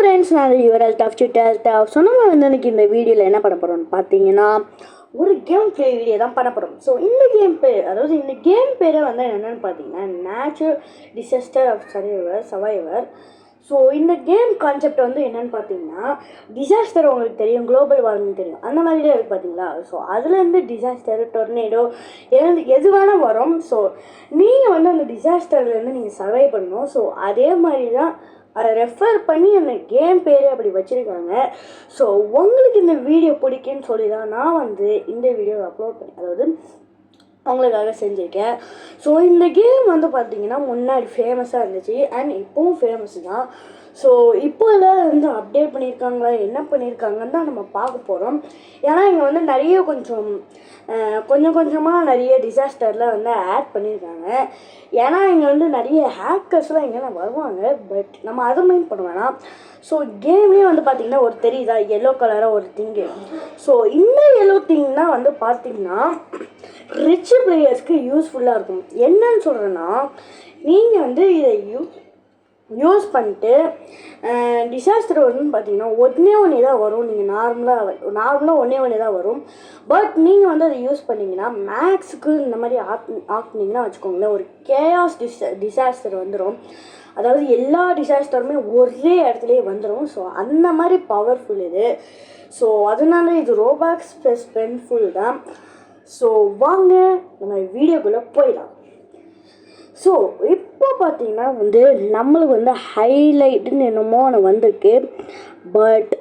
Friends, நான் your tough சொன்ன இன்னைக்கு இந்த வீடியோவில் என்ன பண்ண போகிறோம்னு பார்த்தீங்கன்னா ஒரு கேம் ப்ளே வீடியோ தான் பண்ண போகிறோம். ஸோ இந்த கேம் பேர், அதாவது இந்த கேம் பேரை வந்து என்னென்னு பார்த்தீங்கன்னா natural disaster of survivor. So இந்த கேம் கான்செப்ட் வந்து என்னென்னு பார்த்தீங்கன்னா, டிசாஸ்டர் உங்களுக்கு தெரியும், குளோபல் வார்மிங் தெரியும், அந்த மாதிரியே இருக்குது பார்த்தீங்களா. ஸோ அதுலேருந்து டிசாஸ்டர், டொர்னேடோ எது வேணால் வரும். ஸோ நீங்கள் வந்து அந்த டிசாஸ்டர்லேருந்து நீங்கள் சர்வை பண்ணணும். ஸோ அதே மாதிரி தான் அதை ரெஃபர் பண்ணி அந்த கேம் பேர் அப்படி வச்சுருக்காங்க. ஸோ உங்களுக்கு இந்த வீடியோ பிடிக்குன்னு சொல்லி தான் நான் வந்து இந்த வீடியோவை அப்லோட் பண்ணேன், அதாவது அவங்களுக்காக செஞ்சுருக்கேன். ஸோ இந்த கேம் வந்து பார்த்திங்கன்னா முன்னாடி ஃபேமஸாக இருந்துச்சு அண்ட் இப்போவும் ஃபேமஸ் தான். ஸோ இப்போ எல்லாம் வந்து அப்டேட் பண்ணியிருக்காங்களா, என்ன பண்ணியிருக்காங்கன்னு தான் நம்ம பார்க்க போகிறோம். ஏன்னா இங்கே வந்து நிறைய கொஞ்சம் கொஞ்சமாக நிறைய டிசாஸ்டரில் வந்து ஆட் பண்ணியிருக்காங்க. ஏன்னா இங்கே வந்து நிறைய ஹேக்கர்ஸ்லாம் இங்கே வருவாங்க, பட் நம்ம அதை மைண்ட் பண்ண வேணாம். ஸோ கேம்லேயே வந்து பார்த்திங்கன்னா ஒரு தெரியுதா எல்லோ கலராக ஒரு திங்கு. ஸோ இந்த எல்லோ திங்னா வந்து பார்த்திங்கன்னா ரிச் பிளேயர்ஸ்க்கு யூஸ்ஃபுல்லாக இருக்கும். என்னன்னு சொல்கிறேன்னா, நீங்கள் வந்து இதை யூஸ் பண்ணிட்டு டிசாஸ்டர் வரும்னு பார்த்தீங்கன்னா ஒன்றே தான் வரும். நீங்கள் நார்மலாக ஒன்றே தான் வரும். பட் நீங்கள் வந்து அதை யூஸ் பண்ணிங்கன்னா மேக்ஸுக்கு இந்த மாதிரி ஆக்குனீங்கன்னா வச்சுக்கோங்களேன், ஒரு கேயாஸ் டிசாஸ்டர் வந்துடும். அதாவது எல்லா டிசாஸ்டருமே ஒரே இடத்துலையே வந்துடும். ஸோ அந்த மாதிரி பவர்ஃபுல் இது. ஸோ அதனால இது ரோபாக்ஸ் ப்ளஸ் பென்ஃபுல் தான். ஸோ வாங்க நம்ம வீடியோக்குள்ளே போயிடலாம். ஸோ இப்போ பார்த்தீங்கன்னா வந்து நம்மளுக்கு வந்து ஹைலைட்டுன்னு என்னமோ ஒன்று வந்திருக்கு. பட்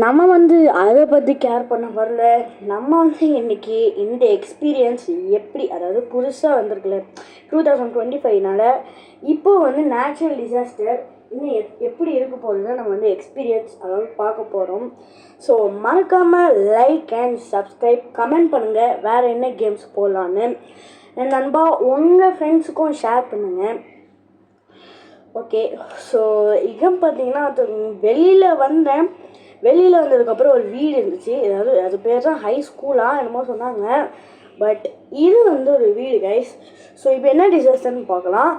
நம்ம வந்து அதை பற்றி கேர் பண்ண வரல. நம்ம வந்து இன்றைக்கி இந்த எக்ஸ்பீரியன்ஸ் எப்படி, அதாவது புதுசாக வந்திருக்குல்ல 2025னால இப்போது வந்து நேச்சுரல் டிசாஸ்டர் இன்னும் எப்படி இருக்க போகுதுன்னு நம்ம வந்து எக்ஸ்பீரியன்ஸ் அதாவது பார்க்க போகிறோம். ஸோ மறக்காமல் லைக் அண்ட் சப்ஸ்கிரைப், கமெண்ட் பண்ணுங்கள் வேறு என்ன கேம்ஸ் போடலான்னு. என் நண்பா உங்கள் ஃப்ரெண்ட்ஸுக்கும் ஷேர் பண்ணுங்கள். ஓகே, ஸோ இங்கே பார்த்தீங்கன்னா வெளியில் வந்ததுக்கப்புறம் ஒரு வீடு இருந்துச்சு. அதாவது அது பேர் தான் ஹை ஸ்கூலாக என்னமோ சொன்னாங்க. பட் இது வந்து ஒரு வீடு கைஸ். ஸோ இப்போ என்ன டிசாஸ்டர்னு பார்க்கலாம்.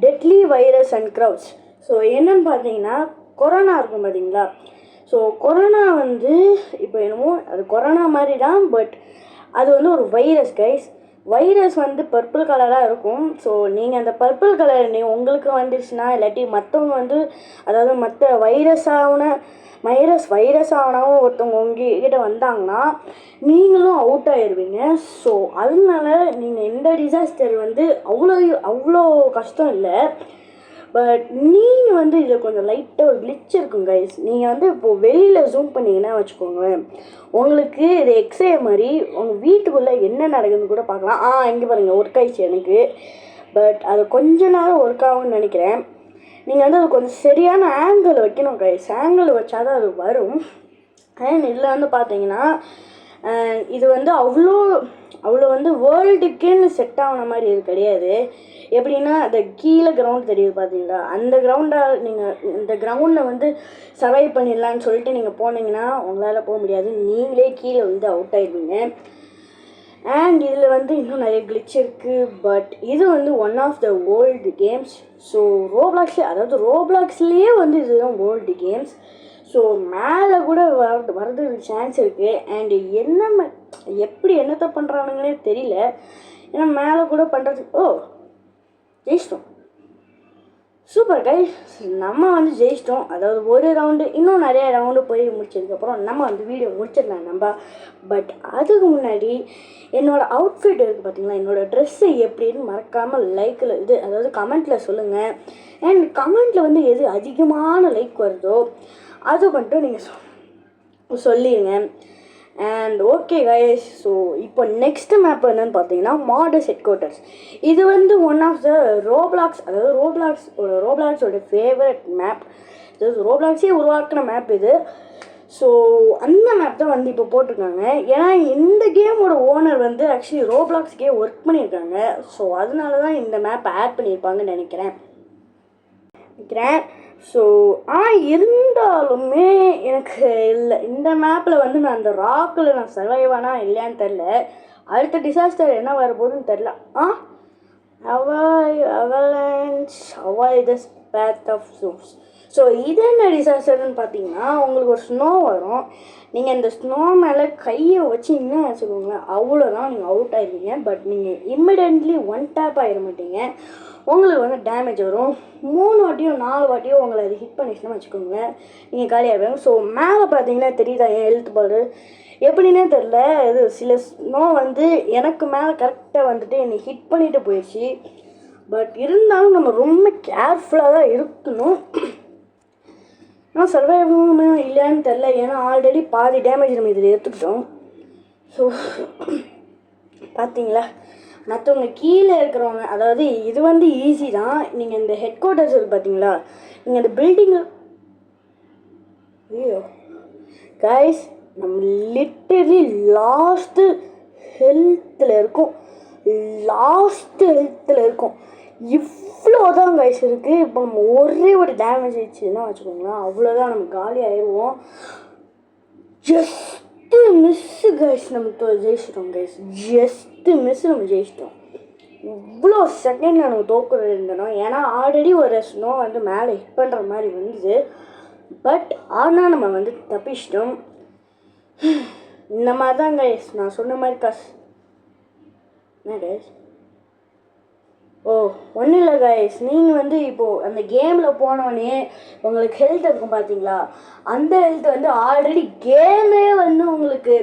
Deadly virus and crowds. So என்னன்னு பார்த்தீங்கன்னா கொரோனா இருக்கும் பார்த்தீங்களா. ஸோ கொரோனா வந்து இப்போ என்னமோ அது கொரோனா மாதிரி தான், பட் அது வந்து ஒரு வைரஸ் கைஸ். வைரஸ் வந்து பர்பிள் கலராக இருக்கும். ஸோ நீங்கள் அந்த பர்பிள் கலர் உங்களுக்கு வந்துச்சுன்னா, இல்லாட்டி மற்றவங்க வந்து, அதாவது மற்ற வைரஸ் ஆனவும் ஒருத்தவங்க உங்ககிட்ட வந்தாங்கன்னா நீங்களும் அவுட் ஆயிடுவீங்க. ஸோ அதனால நீங்கள் இந்த டிசாஸ்டர் வந்து அவ்வளோ கஷ்டம் இல்லை. பட் நீங்கள் வந்து இதில் கொஞ்சம் லைட்டாக ஒரு கிளிச் இருக்கும் கைஸ். நீங்கள் வந்து இப்போது வெளியில் ஜூம் பண்ணிங்கன்னா வச்சுக்கோங்களேன், உங்களுக்கு இது எக்ஸே மாதிரி உங்கள் வீட்டுக்குள்ளே என்ன நடக்குதுன்னு கூட பார்க்கலாம். இங்கே பாருங்கள், ஒர்க் ஆயிடுச்சு எனக்கு. பட் அது கொஞ்ச நேரம் ஒர்க் ஆகும்னு நினைக்கிறேன். நீங்கள் வந்து அது கொஞ்சம் சரியான ஆங்கிள் வைக்கணும் கைஸ். ஆங்கிள் வச்சாதான் அது வரும். அண்ட் இதில் வந்து பார்த்தீங்கன்னா இது வந்து அவ்வளோ வந்து வேர்ல்டுக்குன்னு செட் ஆகின மாதிரி இது கிடையாது. எப்படின்னா அந்த கீழே கிரவுண்ட் தெரியுது பார்த்தீங்களா, அந்த நீங்கள் இந்த கிரவுண்டில் வந்து சர்வை பண்ணிடலான்னு சொல்லிட்டு நீங்கள் போனீங்கன்னா உங்களால் போக முடியாது. நீங்களே கீழே வந்து அவுட் ஆயிடுவீங்க. அண்ட் இதில் வந்து இன்னும் நிறைய கிளிச் இருக்குது. பட் இது வந்து one of the old games. So ரோப்ளாக்ஸ்லேயே வந்து இதுதான் ஓல்டு கேம்ஸ். ஸோ மேலே கூட வரதுக்கு சான்ஸ் இருக்குது. அண்டு எப்படி என்னத்தை பண்ணுறானுங்கன்னே தெரியல. ஏன்னா மேலே கூட பண்ணுறதுக்கு ஜெயிச்சிட்டோம். சூப்பர் கைஸ், நம்ம வந்து ஜெயிச்சிட்டோம். அதாவது ஒரு ரவுண்டு, இன்னும் நிறைய ரவுண்டு போய் முடிச்சதுக்கப்புறம் நம்ம வந்து வீடியோ முடிச்சிடலாம் நம்ம. பட் அதுக்கு முன்னாடி என்னோடய அவுட்ஃபிட் இருக்குது பார்த்தீங்களா, என்னோடய ட்ரெஸ்ஸு எப்படின்னு மறக்காமல் அதாவது கமெண்ட்டில் சொல்லுங்கள். அண்ட் கமெண்ட்டில் வந்து எது அதிகமான லைக் வருதோ அது மட்டும் நீங்கள் சொல்லிடுங்க. அண்ட் ஓகே கைஸ், ஸோ இப்போ நெக்ஸ்ட் மேப் என்னன்னு பார்த்தீங்கன்னா மாடர்ஸ் ஹெட்குவார்ட்டர்ஸ். இது வந்து ஒன் ஆஃப் த ரோப்ளாக்ஸ், அதாவது ரோப்ளாக்ஸோட ஃபேவரட் மேப். அதாவது ரோப்ளாக்ஸே உருவாக்கின மேப் இது. ஸோ அந்த மேப் தான் வந்து இப்போ போட்டிருக்காங்க. ஏன்னா இந்த கேமோட ஓனர் வந்து ஆக்சுவலி ரோப்ளாக்ஸ்க்கே ஒர்க் பண்ணியிருக்காங்க. ஸோ அதனால தான் இந்த மேப் ஆட் பண்ணியிருப்பாங்கன்னு நினைக்கிறேன். ஸோ இருந்தாலுமே எனக்கு இல்லை, இந்த மேப்பில் வந்து நான் அந்த ராக்கில் நான் சர்வைவானா இல்லையான்னு தெரில. அடுத்த டிசாஸ்டர் என்ன வரப்போகுதுன்னு தெரில. avalanche avoid the path of souls. So இது என்ன டிசாஸ்டர்னு பார்த்தீங்கன்னா உங்களுக்கு ஒரு ஸ்னோ வரும். நீங்கள் இந்த ஸ்னோ மேலே கையை வச்சிங்கன்னா வச்சுக்கோங்களேன், அவ்வளோதான், நீங்கள் அவுட் ஆகிடுவீங்க. பட் நீங்கள் இம்மிடியட்லி ஒன் டேப் ஆகிட மாட்டீங்க, உங்களுக்கு வந்து டேமேஜ் வரும். 3 வாட்டியோ 4 வாட்டியோ உங்களை அது ஹிட் பண்ணிச்சுன்னா வச்சுக்கோங்களேன், நீங்கள் காலியாகிடுவாங்க. ஸோ மேலே பார்த்தீங்கன்னா தெரியுதா என் ஹெல்த் பால் எப்படின்னே தெரில. இது சில ஸ்னோ வந்து எனக்கு மேலே கரெக்டாக வந்துட்டு என்னை ஹிட் பண்ணிட்டு போயிடுச்சு. பட் இருந்தாலும் நம்ம ரொம்ப கேர்ஃபுல்லாக தான் இருக்கணும். ஆனால் சர்வைவ் இல்லைன்னு தெரில, ஏன்னா ஆல்ரெடி பாதி டேமேஜ் நம்ம இதில் எடுத்துக்கிட்டோம். ஸோ பார்த்தீங்களா, மற்றவங்க கீழே இருக்கிறவங்க, அதாவது இது வந்து ஈஸி தான். நீங்கள் இந்த ஹெட் குவார்ட்டர்ஸ் இருக்குது பார்த்தீங்களா, நீங்கள் இந்த பில்டிங்கில் ஐயோ கைஸ் நம்ம லிட்டரலி லாஸ்ட்டு ஹெல்த்தில் இருக்கும், இவ்வளோதான் கைஸ் இருக்குது. இப்போ நம்ம ஒரே ஒரு டேமேஜ் ஆயிடுச்சுன்னா வச்சுக்கோங்களேன், அவ்வளோதான், நம்ம காலி ஆயிடுவோம். ஜஸ்ட்டு மிஸ்ஸு கைஸ், நம்ம ஜெயிச்சிட்டோம் கைஸ், ஜஸ்ட்டு மிஸ்ஸு நம்ம ஜெயிச்சிட்டோம். இவ்வளோ செகண்டில் நம்ம தோக்குறது இருந்தோம், ஏன்னா ஆல்ரெடி ஒரு ஸ்னோ வந்து மேலே ஹிட் பண்ணுற மாதிரி வந்துது. பட் ஆனால் நம்ம வந்து தப்பிச்சிட்டோம். இந்த மாதிரி தான் கைஸ், நான் சொன்ன மாதிரி என்ன கைஸ், ஒன்றும் இல்லை கைஸ், நீங்கள் வந்து இப்போது அந்த கேமில் போனோடனே உங்களுக்கு ஹெல்த் இருக்கும் பார்த்தீங்களா, அந்த ஹெல்த் வந்து ஆல்ரெடி கேமே வந்து உங்களுக்கு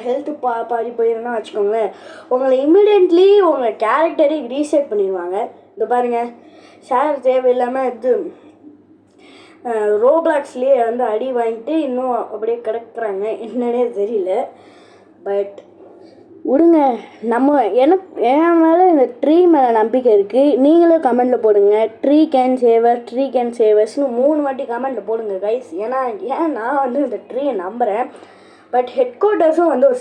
ஹெல்த்து பாதி போயிருந்தா வச்சுக்கோங்களேன், உங்களை இம்மிடியட்லி உங்கள் கேரக்டரை ரீசெட் பண்ணிடுவாங்க. இந்த பாருங்கள், ஷேர் தேவையில்லாமல் இது ரோப்ளாக்ஸ்லேயே வந்து அடி வாங்கிட்டு இன்னும் அப்படியே கிடக்குறாங்க, என்னன்னே தெரியல. பட் விடுங்க, நம்ம என் மேலே இந்த ட்ரீ மேலே நம்பிக்கை இருக்குது. நீங்களும் கமெண்டில் போடுங்க, ட்ரீ கேன் சேவர்ஸ்னு 3 வாட்டி கமெண்டில் போடுங்க கைஸ். ஏன்னா நான் வந்து இந்த ட்ரீயை நம்புகிறேன். பட் ஹெட் குவார்ட்டர்ஸும் வந்து ஒரு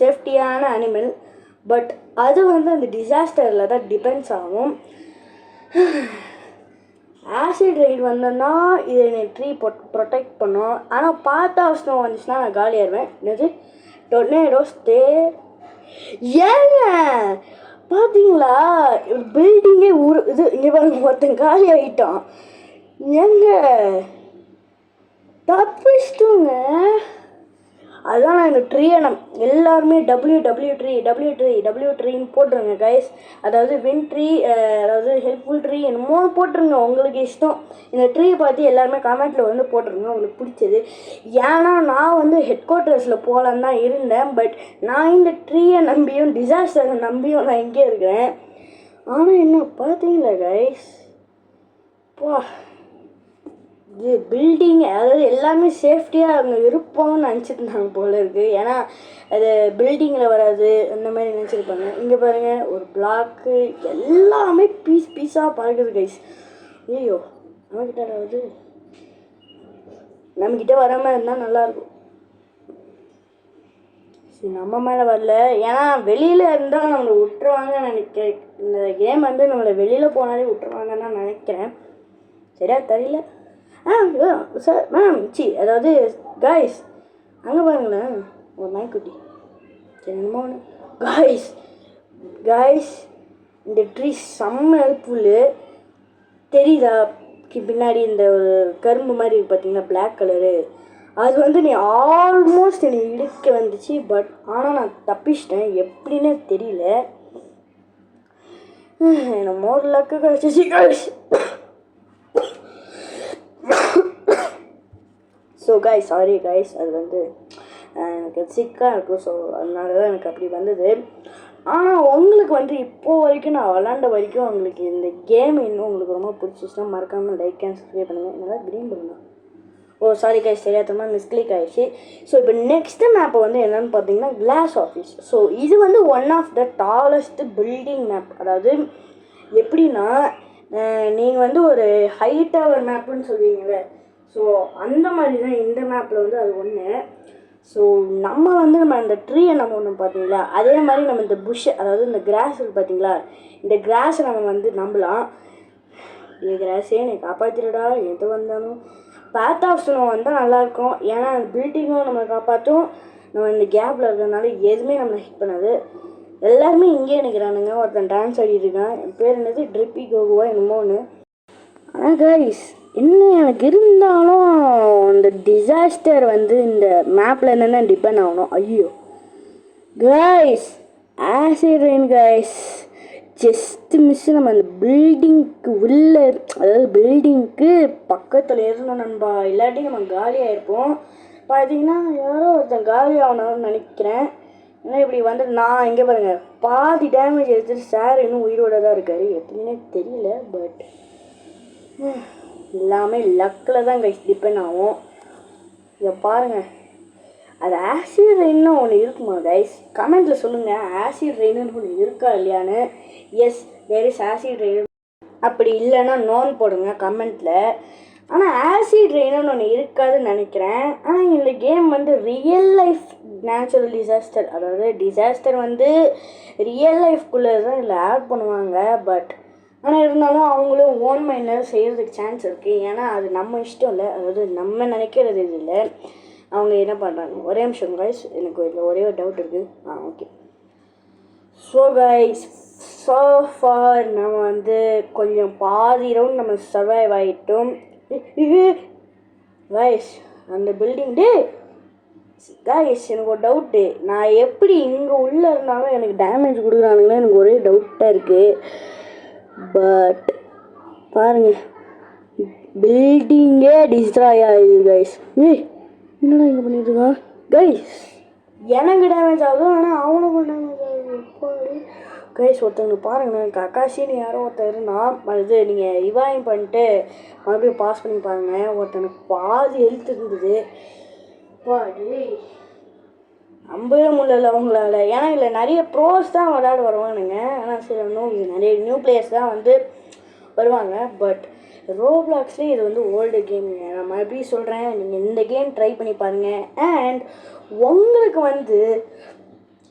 சேஃப்டியான அனிமல். பட் அது வந்து அந்த டிசாஸ்டரில் தான் டிபெண்ட்ஸ் ஆகும். ஆசிட் ரைட் வந்தோன்னா இது என்னை ட்ரீ ப்ரொடெக்ட் பண்ணும். ஆனால் பார்த்தா ஸ்னோ வந்துச்சுன்னா நான் காலியாகிடுவேன். என்னது டொர்னேடோஸ் ஏங்க பார்த்தீங்களா, பில்டிங்கே இது இங்கே பாருங்க, ஒருத்தன் காலி ஆகிட்டான். ஏங்க தப்பிச்சிட்டோங்க. அதுதான் நான் இந்த ட்ரீயை எல்லாருமே டபிள்யூ ட்ரீன்னு போட்டுருங்க கைஸ். அதாவது வின் ட்ரீ, அதாவது ஹெல்ப்ஃபுல் ட்ரீ, என்னமோ போட்டுருங்க, உங்களுக்கு இஷ்டம். இந்த ட்ரீயை பார்த்து எல்லாருமே கமெண்ட்டில் வந்து போட்டுருங்க உங்களுக்கு பிடிச்சது. ஏன்னா நான் வந்து ஹெட் குவார்ட்டர்ஸில் போகலான்னு தான் இருந்தேன். பட் நான் இந்த ட்ரீயை நம்பியும் டிசாஸ்டரை நம்பியும் நான் இங்கே இருக்கிறேன். ஆனால் என்ன பார்த்தீங்களா கைஸ், இது பில்டிங், அதாவது எல்லாமே சேஃப்டியாக அங்கே இருப்போம்னு நினச்சிட்டு இருந்தாங்க போல இருக்குது. ஏன்னா அது பில்டிங்கில் வராது அந்த மாதிரி நினச்சிருப்பாங்க. இங்கே பாருங்கள், ஒரு பிளாக்கு எல்லாமே பீஸாக பறக்குது கைஸ். ஐயோ நம்மக்கிட்ட வர மாதிரி இருந்தால் நல்லாயிருக்கும். சரி, நம்ம மேலே வரல, ஏன்னா வெளியில் இருந்தால் நம்மளை விட்டுருவாங்கன்னு நினைக்கிறேன். இந்த கேம் வந்து நம்மளை வெளியில் போனாலே விட்டுருவாங்கன்னு தான் நினைக்கிறேன், சரியா தெரியல. சார் மேம் அதாவது கைஸ் அங்கே பாருங்களேன், ஒரு நாய்க்குட்டி. சரி என்னமோ ஒன்று கைஸ் இந்த ட்ரீ செம்ம ஹெல்ப்ஃபுல்லு. தெரியுதா பின்னாடி இந்த ஒரு கரும்பு மாதிரி இருக்குது பார்த்தீங்கன்னா, பிளாக் கலரு, அது வந்து நீ ஆல்மோஸ்ட் என்னை இழுக்க வந்துச்சு. பட் ஆனால் நான் தப்பிச்சிட்டேன், எப்படின்னே தெரியல. என்ன மோர் லக்கு கிடச்சிச்சு guys. So guys sorry guys, அது வந்து எனக்கு சிக்காக இருக்கும். ஸோ அதனால தான் எனக்கு அப்படி வந்தது. ஆனால் உங்களுக்கு வந்து இப்போது வரைக்கும் நான் விளாண்ட வரைக்கும் உங்களுக்கு இந்த கேம் இன்னும் உங்களுக்கு ரொம்ப பிடிச்சிச்சுன்னா மறக்காமல் லைக் அண்ட் சப்ஸ்கிரைப் பண்ணுங்கள். என்னதான் க்ரீன் பண்ணுங்க. சாரி கைஸ், தெரியாதமாக மிஸ்கிளிக் ஆகிடுச்சு. ஸோ இப்போ நெக்ஸ்ட்டு மேப்பை வந்து என்னென்னு பார்த்தீங்கன்னா கிளாஸ் ஆஃபீஸ். ஸோ இது வந்து one of the tallest building map. அதாவது எப்படின்னா, நீங்கள் வந்து ஒரு ஹைட்டாக ஒரு மேப்புன்னு சொல்லுவீங்களே, ஸோ அந்த மாதிரி தான் இந்த மேப்பில் வந்து அது ஒன்று. ஸோ நம்ம அந்த ட்ரீயை நம்ம ஒன்று பார்த்தீங்களா, அதே மாதிரி நம்ம இந்த புஷ், அதாவது இந்த கிராஸ் இருக்குது பார்த்தீங்களா, இந்த கிராஸை நம்ம வந்து நம்பலாம். இந்த கிராஸே என்னை காப்பாற்றிடா, எது வந்தாலும் பாத் ஆஃப் ஸ்னோ வந்தால் நல்லாயிருக்கும். ஏன்னா அந்த பில்டிங்கும் நம்மளை காப்பாற்றும், நம்ம இந்த கேப்பில் இருக்கிறதுனால எதுவுமே நம்மளை ஹிட் பண்ணாது. எல்லாருமே இங்கே நிற்கிறானுங்க. ஒருத்தன் டான்ஸ் ஆடிட்டு இருக்கான், என் பேர் என்னது ட்ரிப்பி கோகுவா என்னமோ ஒன்று. ஆனால் கைஸ் என்ன எனக்கு இருந்தாலும் இந்த டிசாஸ்டர் வந்து இந்த மேப்பில் என்னென்ன டிபெண்ட் ஆகணும். ஐயோ guys acid rain guys just miss. நம்ம அந்த பில்டிங்க்கு உள்ள, அதாவது பில்டிங்க்கு பக்கத்தில் இருந்தோம் நண்பா, இல்லாட்டி நம்ம காலியாக இருப்போம். பார்த்தீங்கன்னா யாரோ ஒருத்தன் காலி ஆகணும்னு நினைக்கிறேன். ஏன்னா இப்படி வந்து நான் இங்கே பாருங்கள் பாதி டேமேஜ் எடுத்துட்டு சார் இன்னும் உயிரோட தான் இருக்கார். எப்படின்னே தெரியல. பட் எல்லாமே லக்கில் தான் கைஸ் டிபெண்ட் ஆகும். இதை பாருங்கள், அது ஆசிட் ரெயின்னு ஒன்று இருக்குமா கைஸ்? கமெண்ட்டில் சொல்லுங்கள், ஆசிட் ரெயின்னு ஒன்று இருக்கா இல்லையான்னு. Yes there is acid rain. அப்படி இல்லைன்னா நோன் போடுங்க கமெண்ட்டில். ஆனால் ஆசிட் ரெயின்னு ஒன்று இருக்காதுன்னு நினைக்கிறேன். ஆனால் இந்த கேம் வந்து ரியல் லைஃப் நேச்சுரல் டிசாஸ்டர், அதாவது டிசாஸ்டர் வந்து ரியல் லைஃப்குள்ளே தான் இதில் ஆட் பண்ணுவாங்க. பட் ஆனால் இருந்தாலும் அவங்களும் ஓன் மைண்டில் செய்கிறதுக்கு சான்ஸ் இருக்குது. ஏன்னா அது நம்ம இஷ்டம் இல்லை, அதாவது நம்ம நினைக்கிறது இது இல்லை. அவங்க என்ன பண்ணுறாங்க, ஒரே நிமிஷம் கைஸ், எனக்கு இதில் ஒரே ஒரு டவுட் இருக்குது. Okay. So guys so for நம்ம வந்து கொஞ்சம் பாதி ரவுண்ட் நம்ம சர்வைவ் ஆகிட்டோம். கைஸ் அந்த பில்டிங் கைஸ் எனக்கு ஒரு டவுட்டு, நான் எப்படி இங்கே உள்ளே இருந்தாலும் எனக்கு டேமேஜ் கொடுக்குறானுங்களே, எனக்கு ஒரே டவுட்டாக இருக்குது. பட் பாருங்கள் பில்டிங்கே டிஸ்ட்ராய் ஆகுது கைஸ். என்னடா இங்கே பண்ணிட்டு இருக்கான் கைஸ்? எனக்கு டேமேஜ் ஆகுது, ஆனால் அவனுக்கு டேமேஜ் ஆகுது. எப்படி கைஸ் ஒருத்தவங்க பாருங்களேன், கக்காஷின்னு யாரோ ஒருத்தர் இருந்தால் இது நீங்கள் ரிவைவ் பண்ணிட்டு மறுபடியும் பாஸ் பண்ணி பாருங்கள். ஒருத்தனுக்கு பாதி ஹெல்த் இருந்தது. பாடி நம்பவே முடியல அவங்களால. ஏன்னா இல்லை நிறைய ப்ரோஸ் தான் விளையாட வருவானுங்க. ஆனால் சில நிறைய நியூ பிளேயர்ஸ் தான் வந்து வருவாங்க. பட் ரோப்ளாக்ஸ்லேயே இது வந்து ஓல்டு கேமுங்க. நான் மறுபடியும் சொல்கிறேன், நீங்கள் இந்த கேம் ட்ரை பண்ணி பாருங்கள். அண்ட் உங்களுக்கு வந்து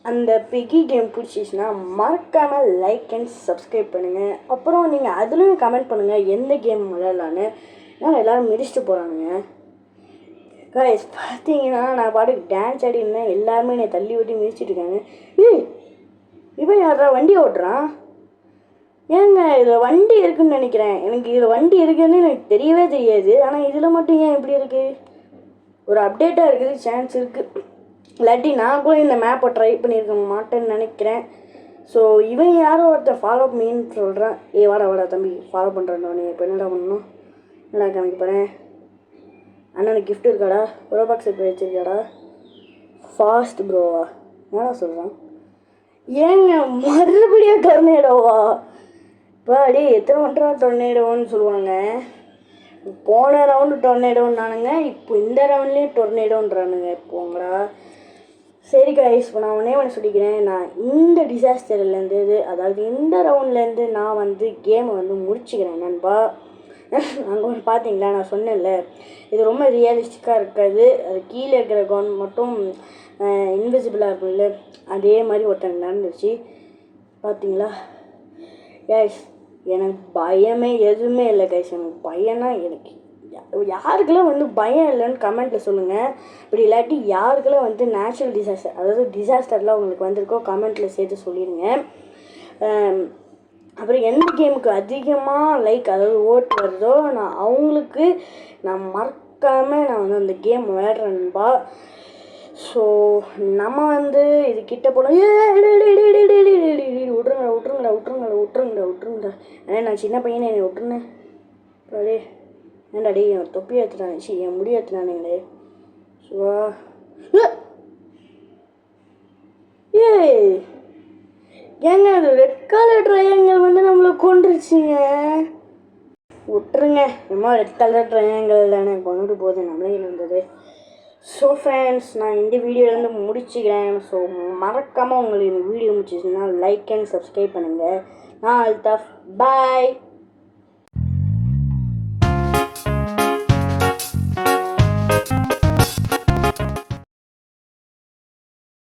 அந்த பிகி கேம் பிடிச்சிச்சின்னா மறக்காமல் லைக் அண்ட் சப்ஸ்கிரைப் பண்ணுங்கள். அப்புறம் நீங்கள் அதுலேயும் கமெண்ட் பண்ணுங்கள் எந்த கேம் விளையாடலான்னு. ஏன்னா எல்லோரும் மிதிச்சுட்டு போகிறானுங்க கைஸ். பார்த்தீங்கன்னா நான் பாட்டுக்கு டான்ஸ் ஆடி இருந்தேன், எல்லாருமே என்னை தள்ளி விட்டு மிதிச்சிட்டு இருக்காங்க. இவன் யாரா வண்டி ஓட்டுறான்? ஏங்க இதில் வண்டி இருக்குதுன்னு நினைக்கிறேன். எனக்கு இதில் வண்டி இருக்குதுன்னு எனக்கு தெரியவே தெரியாது. ஆனால் இதில் மட்டும் ஏன் இப்படி இருக்குது? ஒரு அப்டேட்டாக இருக்குது, சான்ஸ் இருக்குது. இல்லாட்டி நான் கூட இந்த மேப்பை ட்ரை பண்ணியிருக்க மாட்டேன்னு நினைக்கிறேன். ஸோ இவன் யாரோ ஒருத்தர் ஃபாலோ பண்ணின்னு சொல்கிறான். வாடா தம்பி ஃபாலோ பண்ணுறேன். இப்போ என்னடா பண்ணணும்? என்னடா காமிக்க போகிறேன்? அண்ணனுக்கு கிஃப்ட் இருக்காடா? ரோபாக்ஸ் இப்போ வச்சுருக்காடா? ஃபாஸ்ட் ப்ரோவா? என்னடா சொல்கிறான்? ஏங்க மறுபடியும் டொர்னேடோவா? பாடி எத்தனை ஒன்றா டொர்னேடோன்னு சொல்லுவாங்க. போன ரவுண்டு டொர்னேடோன்னானுங்க, இப்போ இந்த ரவுண்ட்லேயும் டொர்னேடோன்றானுங்க. போங்கடா. சரி கைஸ், இப்போ நான் ஒன்று சொல்லிக்கிறேன். நான் இந்த டிசாஸ்டர்லேருந்து, அதாவது இந்த ரவுண்ட்லேருந்து நான் வந்து கேமை வந்து முடிச்சுக்கிறேன் நண்பா. அங்கே ஒன்று பார்த்தீங்களா, நான் சொன்னேன்ல இது ரொம்ப ரியலிஸ்டிக்காக இருக்காது. அது கீழே இருக்கிற கவுன் மட்டும் இன்விசிபிளாக இருக்கும்ல, அதே மாதிரி ஒருத்தங்க நடந்துச்சு. பார்த்தீங்களா கைஸ்? எனக்கு பயமே எதுவுமே இல்லை கைஸ். எனக்கு பயம்னா எனக்கு யாருக்கெல்லாம் வந்து பயம் இல்லைன்னு கமெண்ட்டில் சொல்லுங்கள். இப்படி இல்லாட்டி யாருக்கெல்லாம் வந்து நேச்சுரல் டிசாஸ்டர், அதாவது டிசாஸ்டர்லாம் உங்களுக்கு வந்திருக்கோ கமெண்ட்டில் சேர்த்து சொல்லிடுங்க. அப்புறம் எந்த கேமுக்கு அதிகமாக லைக் அதாவது ஓட்டு வருதோ நான் அவங்களுக்கு நான் மறக்காமல் நான் வந்து அந்த கேம் விளையாடுறேன்பா. ஸோ நம்ம வந்து இது கிட்ட போனோம். விட்டுருங்கடா. ஏன்னா நான் சின்ன பையனை என்னை விட்டுருந்தேன். அப்படியே ஏன்டாடி என் தொப்பி ஏற்றுனாச்சு, என் முடி ஏற்றுனானுங்களே. ஸோ ஏங்க அது ரெட் கலர் ட்ரையாங்கிள் வந்து நம்மளை கொண்டுருச்சுங்க. விட்டுருங்க, என்னமோ ரெட் கலர் ட்ரையாங்கிள் தானே கொண்டுட்டு போகுது, நம்மளே இருந்தது. ஸோ ஃப்ரெண்ட்ஸ், நான் இந்த வீடியோலேருந்து முடிச்சுக்கிறேன். ஸோ மறக்காமல் உங்களுக்கு இந்த வீடியோ முடிச்சிச்சுன்னா லைக் அண்ட் சப்ஸ்கிரைப் பண்ணுங்கள். நான் அல்தாஃப், பாய்.